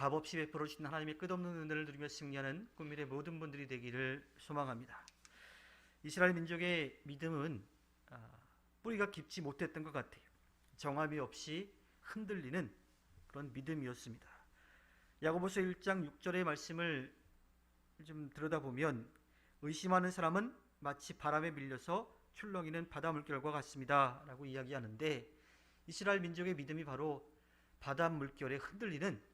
값없이 베풀어 주신 하나님의 끝없는 은혜를 누리며 승리하는 꿈미래 모든 분들이 되기를 소망합니다. 이스라엘 민족의 믿음은 뿌리가 깊지 못했던 것 같아요. 정함이 없이 흔들리는 그런 믿음이었습니다. 야고보서 1장 6절의 말씀을 좀 들여다보면 의심하는 사람은 마치 바람에 밀려서 출렁이는 바다 물결과 같습니다 라고 이야기하는데, 이스라엘 민족의 믿음이 바로 바다 물결에 흔들리는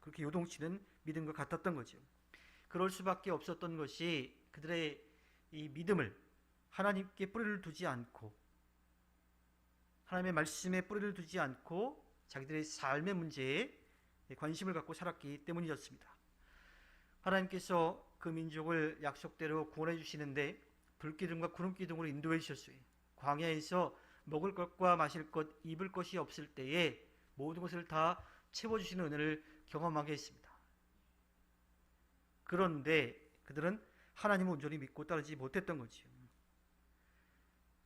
그렇게 요동치는 믿음과 같았던 거죠. 그럴 수밖에 없었던 것이 그들의 이 믿음을 하나님께 뿌리를 두지 않고, 하나님의 말씀에 뿌리를 두지 않고 자기들의 삶의 문제에 관심을 갖고 살았기 때문이었습니다. 하나님께서 그 민족을 약속대로 구원해 주시는데 불기둥과 구름기둥으로 인도해 주셨어요. 광야에서 먹을 것과 마실 것, 입을 것이 없을 때에 모든 것을 다 채워주시는 은혜를 경험하게 했습니다. 그런데 그들은 하나님을 온전히 믿고 따르지 못했던 거지요.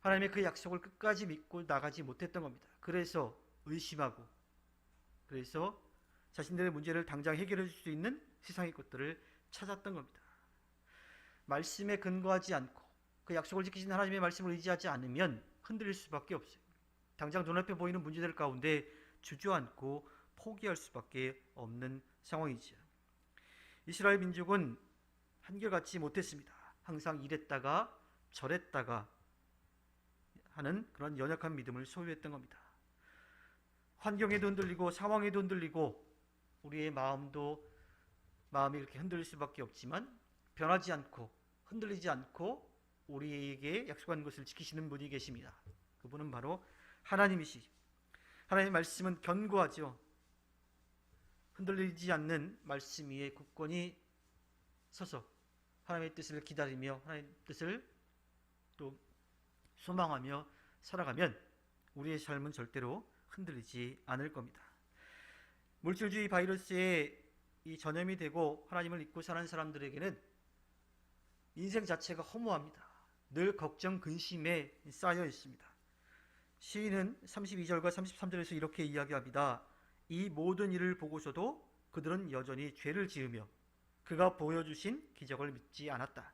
하나님의 그 약속을 끝까지 믿고 나가지 못했던 겁니다. 그래서 의심하고, 그래서 자신들의 문제를 당장 해결해 줄 수 있는 세상의 것들을 찾았던 겁니다. 말씀에 근거하지 않고 그 약속을 지키신 하나님의 말씀을 의지하지 않으면 흔들릴 수밖에 없어요. 당장 눈앞에 보이는 문제들 가운데 주저앉고 포기할 수밖에 없는 상황이죠. 이스라엘 민족은 한결같이 못했습니다. 항상 이랬다가 저랬다가 하는 그런 연약한 믿음을 소유했던 겁니다. 환경에도 흔들리고 상황에도 흔들리고 우리의 마음이 이렇게 흔들릴 수밖에 없지만 변하지 않고 흔들리지 않고 우리에게 약속한 것을 지키시는 분이 계십니다. 그분은 바로 하나님이시죠. 하나님의 말씀은 견고하죠. 흔들리지 않는 말씀 위에 굳건히 서서 하나님의 뜻을 기다리며 하나님의 뜻을 또 소망하며 살아가면 우리의 삶은 절대로 흔들리지 않을 겁니다. 물질주의 바이러스에 이 전염이 되고 하나님을 잊고 사는 사람들에게는 인생 자체가 허무합니다. 늘 걱정, 근심에 쌓여 있습니다. 시인은 32절과 33절에서 이렇게 이야기합니다. 이 모든 일을 보고서도 그들은 여전히 죄를 지으며 그가 보여주신 기적을 믿지 않았다.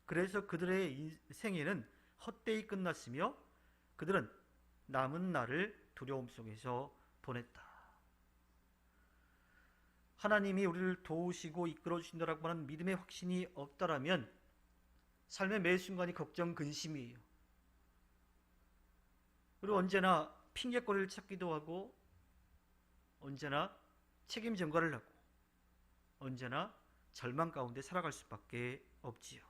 그래서 그들의 생애는 헛되이 끝났으며 그들은 남은 날을 두려움 속에서 보냈다. 하나님이 우리를 도우시고 이끌어 주신다라고 하는 믿음의 확신이 없다라면 삶의 매 순간이 걱정, 근심이에요. 그리고 언제나 핑계거리를 찾기도 하고 언제나 책임 전가를 하고 언제나 절망 가운데 살아갈 수밖에 없지요.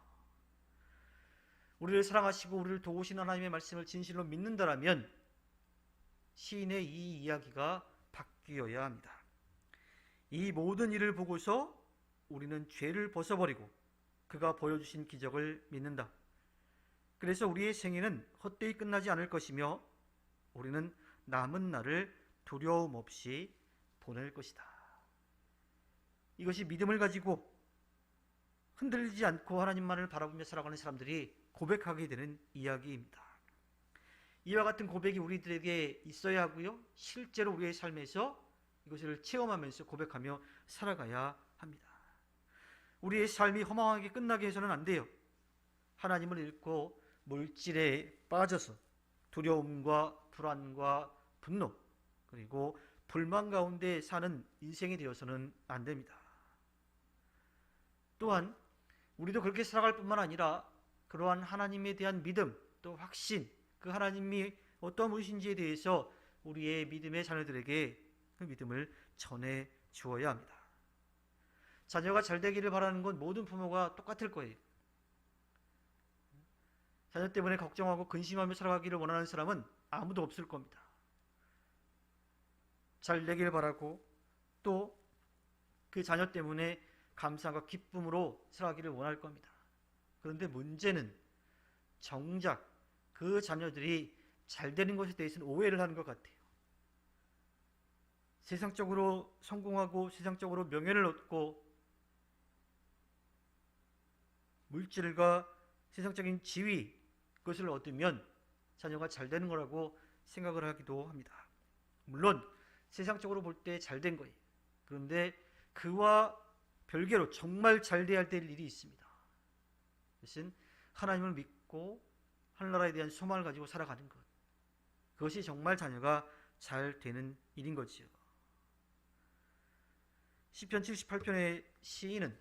우리를 사랑하시고 우리를 도우시는 하나님의 말씀을 진실로 믿는다라면 시인의 이 이야기가 바뀌어야 합니다. 이 모든 일을 보고서 우리는 죄를 벗어버리고 그가 보여주신 기적을 믿는다. 그래서 우리의 생애는 헛되이 끝나지 않을 것이며 우리는 남은 날을 두려움 없이 보낼 것이다. 이것이 믿음을 가지고 흔들리지 않고 하나님만을 바라보며 살아가는 사람들이 고백하게 되는 이야기입니다. 이와 같은 고백이 우리들에게 있어야 하고요. 실제로 우리의 삶에서 이것을 체험하면서 고백하며 살아가야 합니다. 우리의 삶이 허망하게 끝나게 해서는 안 돼요. 하나님을 잃고 물질에 빠져서 두려움과 불안과 분노 그리고 불만 가운데 사는 인생이 되어서는 안 됩니다. 또한 우리도 그렇게 살아갈 뿐만 아니라 그러한 하나님에 대한 믿음 또 확신, 그 하나님이 어떤 분이신지에 대해서 우리의 믿음의 자녀들에게 그 믿음을 전해 주어야 합니다. 자녀가 잘 되기를 바라는 건 모든 부모가 똑같을 거예요. 자녀 때문에 걱정하고 근심하며 살아가기를 원하는 사람은 아무도 없을 겁니다. 잘 되기를 바라고 또 그 자녀 때문에 감사와 기쁨으로 살아가기를 원할 겁니다. 그런데 문제는 정작 그 자녀들이 잘 되는 것에 대해서는 오해를 하는 것 같아요. 세상적으로 성공하고 세상적으로 명예를 얻고 물질과 세상적인 지위 그것을 얻으면 자녀가 잘 되는 거라고 생각을 하기도 합니다. 물론 세상적으로 볼 때 잘 된 거예요. 그런데 그와 별개로 정말 잘 돼야 될 일이 있습니다. 그것은 하나님을 믿고 하늘나라에 대한 소망을 가지고 살아가는 것. 그것이 정말 자녀가 잘 되는 일인 거지요. 시편 78편의 시인은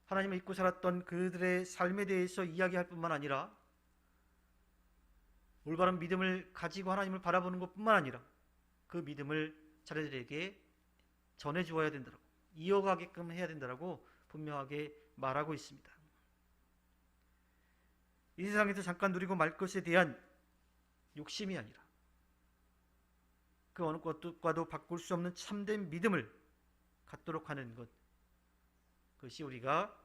하나님을 믿고 살았던 그들의 삶에 대해서 이야기할 뿐만 아니라 올바른 믿음을 가지고 하나님을 바라보는 것뿐만 아니라 그 믿음을 자녀들에게 전해주어야 된다고, 이어가게끔 해야 된다고 분명하게 말하고 있습니다. 이 세상에서 잠깐 누리고 말 것에 대한 욕심이 아니라 그 어느 것과도 바꿀 수 없는 참된 믿음을 갖도록 하는 것, 그것이 우리가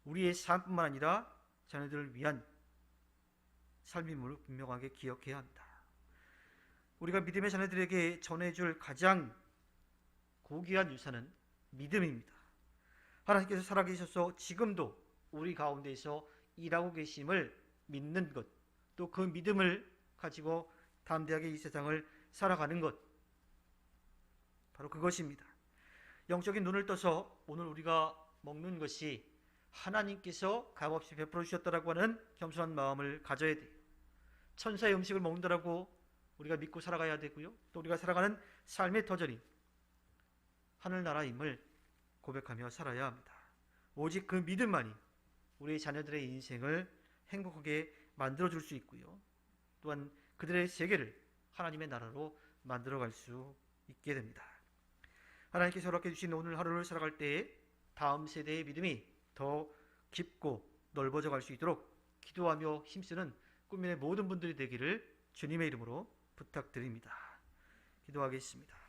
우리의 삶뿐만 아니라 자녀들을 위한 삶임을 분명하게 기억해야 합니다. 우리가 믿음의 자녀들에게 전해줄 가장 고귀한 유산은 믿음입니다. 하나님께서 살아계셔서 지금도 우리 가운데서 일하고 계심을 믿는 것, 또 그 믿음을 가지고 담대하게 이 세상을 살아가는 것, 바로 그것입니다. 영적인 눈을 떠서 오늘 우리가 먹는 것이 하나님께서 값없이 베풀어 주셨다라고 하는 겸손한 마음을 가져야 돼요. 천사의 음식을 먹는다라고 우리가 믿고 살아가야 되고요. 또 우리가 살아가는 삶의 터전이 하늘나라임을 고백하며 살아야 합니다. 오직 그 믿음만이 우리 자녀들의 인생을 행복하게 만들어줄 수 있고요. 또한 그들의 세계를 하나님의 나라로 만들어갈 수 있게 됩니다. 하나님께서 허락해 주신 오늘 하루를 살아갈 때에 다음 세대의 믿음이 더 깊고 넓어져 갈 수 있도록 기도하며 힘쓰는 꿈민의 모든 분들이 되기를 주님의 이름으로 부탁드립니다. 기도하겠습니다.